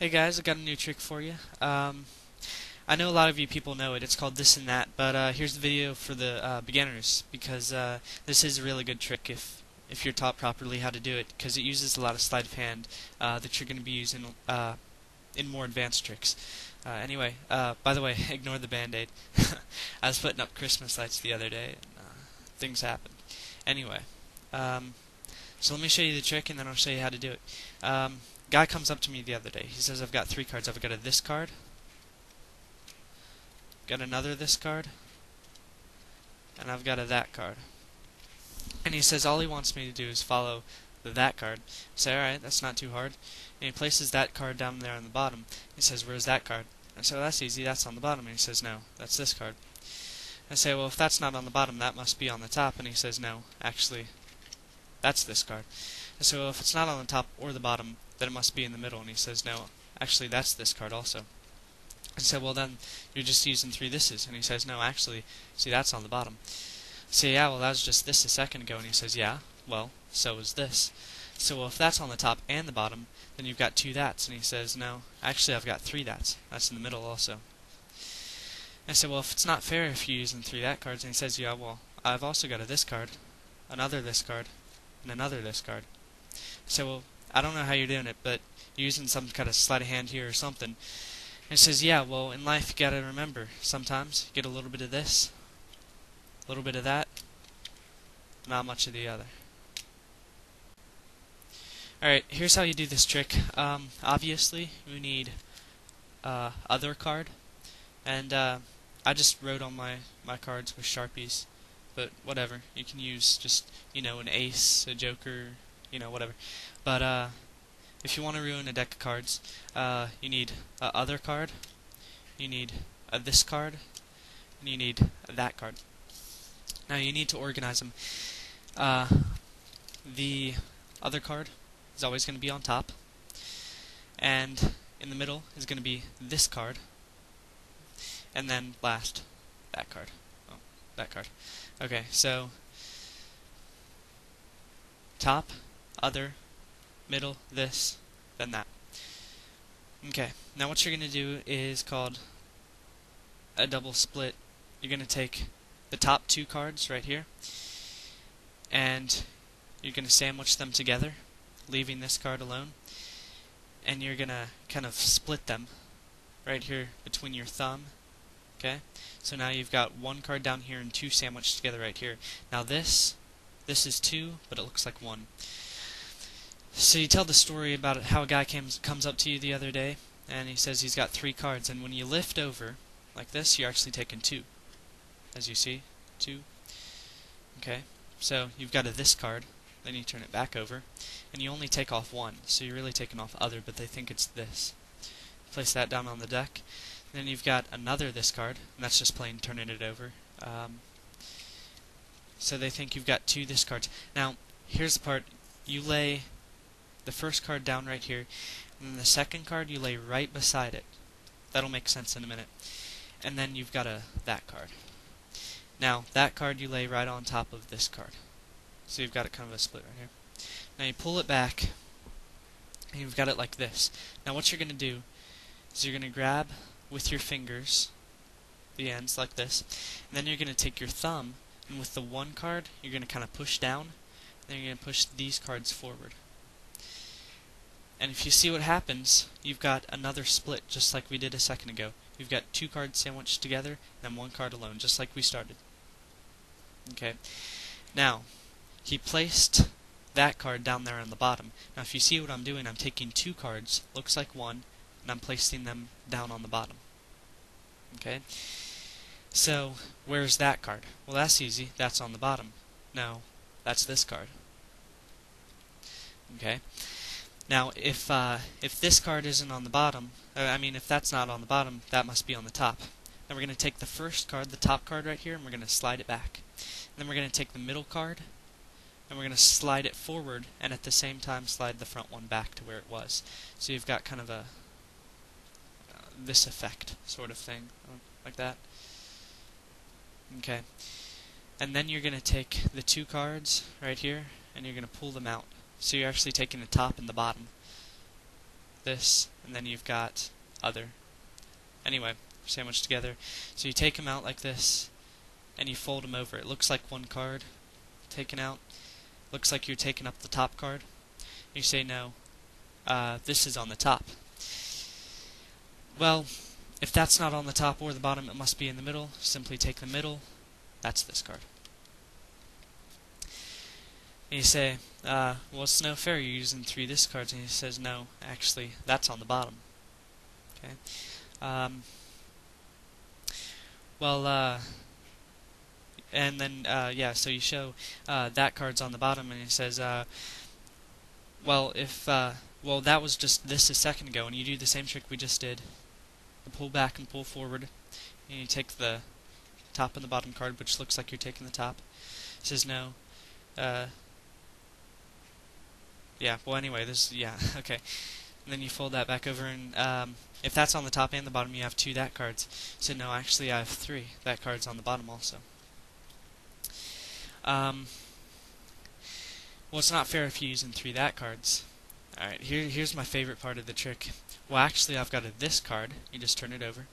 Hey guys, I got a new trick for you. I know a lot of you people know it. It's called this and that, but here's the video for the beginners because this is a really good trick if you're taught properly how to do it because it uses a lot of sleight of hand that you're going to be using in more advanced tricks. Anyway, by the way, ignore the band-aid. I was putting up Christmas lights the other day and things happened. Anyway, so let me show you the trick and then I'll show you how to do it. Guy comes up to me the other day. He says, I've got three cards. I've got a this card, got another this card, and I've got a that card. And he says all he wants me to do is follow the that card. I say, alright, that's not too hard. And he places that card down there on the bottom. He says, where's that card? I say, well, that's easy. That's on the bottom. And he says, no, that's this card. I say, well, if that's not on the bottom, that must be on the top. And he says, no, actually, that's this card. I say, well, if it's not on the top or the bottom, then it must be in the middle. And he says, no, actually, that's this card also. I said, well, then you're just using three thises. And he says, no, actually, see, that's on the bottom. I say, yeah, well, that was just this a second ago. And he says, yeah, well, so is this. So, well, if that's on the top and the bottom, then you've got two that's. And he says, no, actually, I've got three that's. That's in the middle also. I said, well, if it's not fair if you're using three that cards. And he says, yeah, well, I've also got a this card, another this card, and another this card. I said, well, I don't know how you're doing it, but you're using some kind of sleight of hand here or something. And he says, yeah, well, in life you gotta remember, sometimes you get a little bit of this, a little bit of that, not much of the other. Alright, here's how you do this trick. Obviously, you need other card, and I just wrote on my cards with Sharpies, but whatever, you can use just, an ace, a joker, whatever. But if you want to ruin a deck of cards, you need a other card, you need a this card, and you need a that card. Now you need to organize them. The other card is always going to be on top, and in the middle is going to be this card, and then last, that card. Oh, that card. Okay, so top, other, middle, this, then that. Okay, now what you're going to do is called a double split. You're going to take the top two cards right here, and you're going to sandwich them together, leaving this card alone, and you're going to kind of split them right here between your thumb. Okay, so now you've got one card down here and two sandwiched together right here. Now this is two, but it looks like one. So you tell the story about how a guy comes up to you the other day, and he says he's got three cards, and when you lift over like this, you're actually taking two. As you see, two. Okay, so you've got a this card, then you turn it back over, and you only take off one, so you're really taking off other, but they think it's this. Place that down on the deck. Then you've got another this card, and that's just plain turning it over. So they think you've got two this cards. Now, here's the part. You lay the first card down right here, and then the second card you lay right beside it. That'll make sense in a minute. And then you've got that card. Now, that card you lay right on top of this card. So you've got it kind of a split right here. Now you pull it back, and you've got it like this. Now what you're going to do is you're going to grab with your fingers the ends like this, and then you're going to take your thumb, and with the one card, you're going to kind of push down, and then you're going to push these cards forward. And if you see what happens, you've got another split, just like we did a second ago. You've got two cards sandwiched together, and one card alone, just like we started. Okay. Now, he placed that card down there on the bottom. Now, if you see what I'm doing, I'm taking two cards, looks like one, and I'm placing them down on the bottom. Okay? So, where's that card? Well, that's easy. That's on the bottom. No, that's this card. Okay? Now, if this card isn't on the bottom, if that's not on the bottom, that must be on the top. Now we're going to take the first card, the top card right here, and we're going to slide it back. And then we're going to take the middle card, and we're going to slide it forward, and at the same time slide the front one back to where it was. So you've got kind of a this effect sort of thing, like that. Okay. And then you're going to take the two cards right here, and you're going to pull them out. So you're actually taking the top and the bottom. this, and then you've got other. Anyway, sandwiched together. So you take them out like this, and you fold them over. It looks like one card taken out. Looks like you're taking up the top card. You say no, this is on the top. Well, if that's not on the top or the bottom, it must be in the middle. Simply take the middle. That's this card. And you say, well, it's no fair, you're using 3 discards. And he says, no, actually, that's on the bottom. Okay. And then, yeah, so you show that card's on the bottom, and he says, well, that was just this a second ago, and you do the same trick we just did. You pull back and pull forward, and you take the top and the bottom card, which looks like you're taking the top. He says, no. Yeah, well, anyway, yeah, okay. And then you fold that back over, and if that's on the top and the bottom, you have 2 that cards. So no, actually I have 3. That card's on the bottom also. Well, it's not fair if you're using 3 that cards. Alright, here's my favorite part of the trick. Well, actually, I've got a this card. You just turn it over.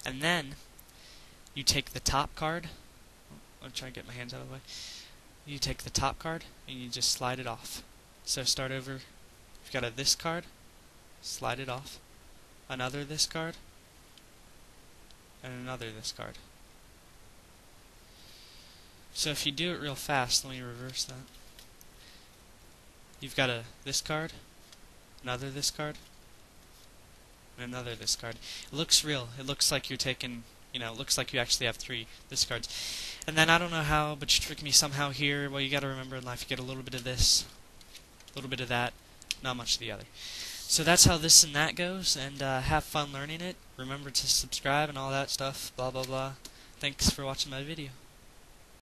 And then, you take the top card. I'll try to get my hands out of the way. You take the top card, and you just slide it off. So start over. You've got a this card. Slide it off. Another this card. And another this card. So if you do it real fast, let me reverse that. You've got a this card, another this card, and another this card. It looks real. It looks like you're taking, it looks like you actually have 3 this cards. And then I don't know how, but you trick me somehow here. Well, you gotta remember in life you get a little bit of this, a little bit of that, not much of the other. So that's how this and that goes, and have fun learning it. Remember to subscribe and all that stuff, blah blah blah. Thanks for watching my video.